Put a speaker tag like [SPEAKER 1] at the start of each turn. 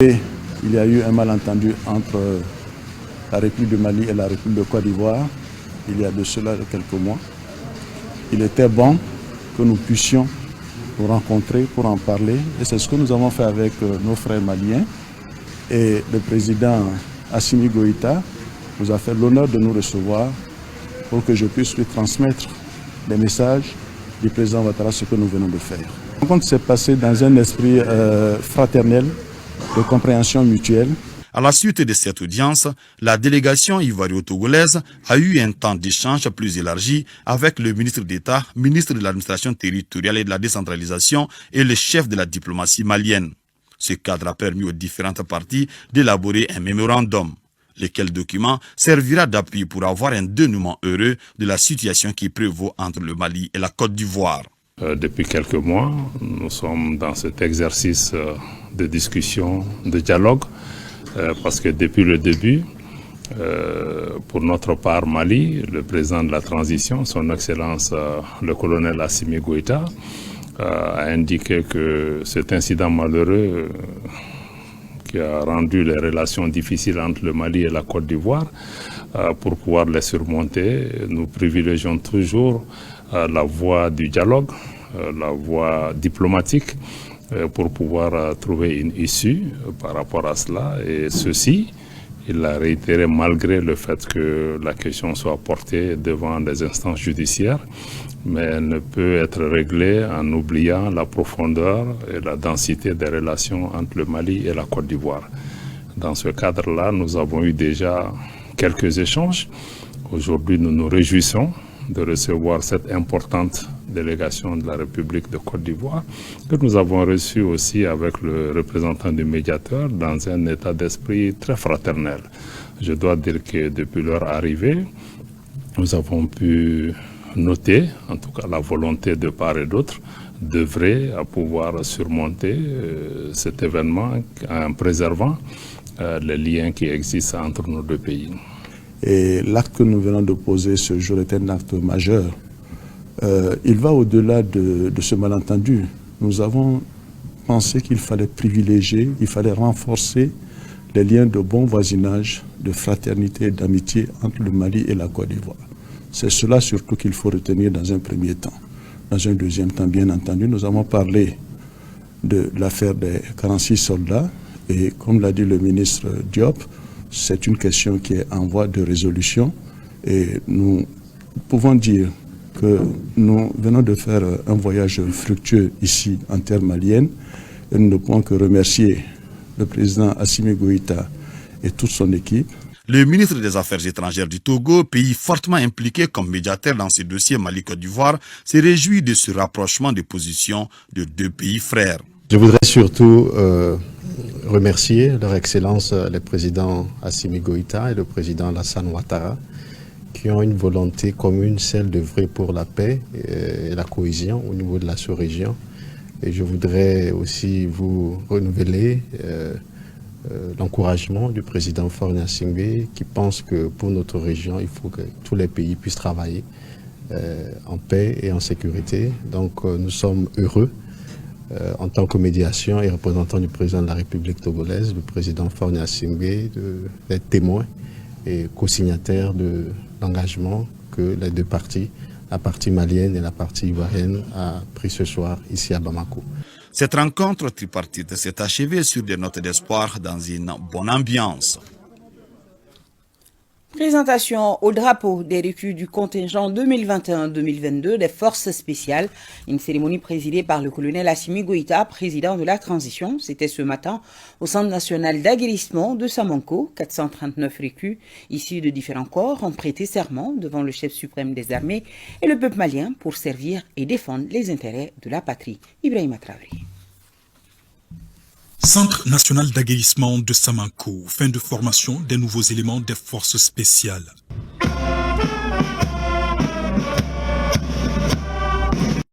[SPEAKER 1] Et il y a eu un malentendu entre la République du Mali et la République de Côte d'Ivoire, il y a de cela quelques mois. Il était bon que nous puissions nous rencontrer pour en parler. Et c'est ce que nous avons fait avec nos frères maliens. Et le président Assimi Goïta nous a fait l'honneur de nous recevoir pour que je puisse lui transmettre les messages du président Ouattara, ce que nous venons de faire. La rencontre s'est passée dans un esprit fraternel, de compréhension mutuelle.
[SPEAKER 2] À la suite de cette audience, la délégation ivoiro-togolaise a eu un temps d'échange plus élargi avec le ministre d'État, ministre de l'administration territoriale et de la décentralisation et le chef de la diplomatie malienne. Ce cadre a permis aux différentes parties d'élaborer un mémorandum, lequel document servira d'appui pour avoir un dénouement heureux de la situation qui prévaut entre le Mali et la Côte d'Ivoire.
[SPEAKER 3] Depuis quelques mois, nous sommes dans cet exercice de discussion, de dialogue, parce que depuis le début, pour notre part Mali, le président de la transition, son Excellence le colonel Assimi Goïta, a indiqué que cet incident malheureux qui a rendu les relations difficiles entre le Mali et la Côte d'Ivoire, pour pouvoir les surmonter, nous privilégions toujours la voie du dialogue, la voie diplomatique, pour pouvoir trouver une issue par rapport à cela. Et ceci, il l'a réitéré malgré le fait que la question soit portée devant des instances judiciaires, mais elle ne peut être réglée en oubliant la profondeur et la densité des relations entre le Mali et la Côte d'Ivoire. Dans ce cadre-là, nous avons eu déjà quelques échanges. Aujourd'hui, nous nous réjouissons de recevoir cette importante délégation de la République de Côte d'Ivoire, que nous avons reçue aussi avec le représentant du médiateur dans un état d'esprit très fraternel. Je dois dire que depuis leur arrivée, nous avons pu noter, en tout cas la volonté de part et d'autre, d'œuvrer à pouvoir surmonter cet événement en préservant les liens qui existent entre nos deux pays.
[SPEAKER 1] Et l'acte que nous venons de poser ce jour est un acte majeur. Il va au-delà de ce malentendu. Nous avons pensé qu'il fallait privilégier, il fallait renforcer les liens de bon voisinage, de fraternité et d'amitié entre le Mali et la Côte d'Ivoire. C'est cela surtout qu'il faut retenir dans un premier temps. Dans un deuxième temps, bien entendu, nous avons parlé de l'affaire des 46 soldats et comme l'a dit le ministre Diop, c'est une question qui est en voie de résolution et nous pouvons dire que nous venons de faire un voyage fructueux ici en terre malienne et nous ne pouvons que remercier le président Assimi Goïta et toute son équipe.
[SPEAKER 2] Le ministre des Affaires étrangères du Togo, pays fortement impliqué comme médiateur dans ces dossiers Mali-Côte d'Ivoire, se réjouit de ce rapprochement de positions de deux pays frères.
[SPEAKER 4] Je voudrais surtout remercier leur Excellence le président Assimi Goïta et le président Alassane Ouattara qui ont une volonté commune, celle d'œuvrer pour la paix et la cohésion au niveau de la sous-région. Et je voudrais aussi vous renouveler l'encouragement du président Faure Gnassingbé qui pense que pour notre région, il faut que tous les pays puissent travailler en paix et en sécurité. Donc nous sommes heureux en tant que médiation et représentant du président de la République togolaise, le président Faure Gnassingbé, d'être témoin et co-signataire de l'engagement que les deux parties, la partie malienne et la partie ivoirienne, a pris ce soir ici à Bamako.
[SPEAKER 2] Cette rencontre tripartite s'est achevée sur des notes d'espoir dans une bonne ambiance.
[SPEAKER 5] Présentation au drapeau des recrues du contingent 2021-2022 des forces spéciales. Une cérémonie présidée par le colonel Assimi Goïta, président de la transition. C'était ce matin au Centre national d'aguerrissement de Samanco. 439 recrues issus de différents corps ont prêté serment devant le chef suprême des armées et le peuple malien pour servir et défendre les intérêts de la patrie. Ibrahima Traoré.
[SPEAKER 6] Centre national d'aguerrissement de Samanco, fin de formation des nouveaux éléments des forces spéciales.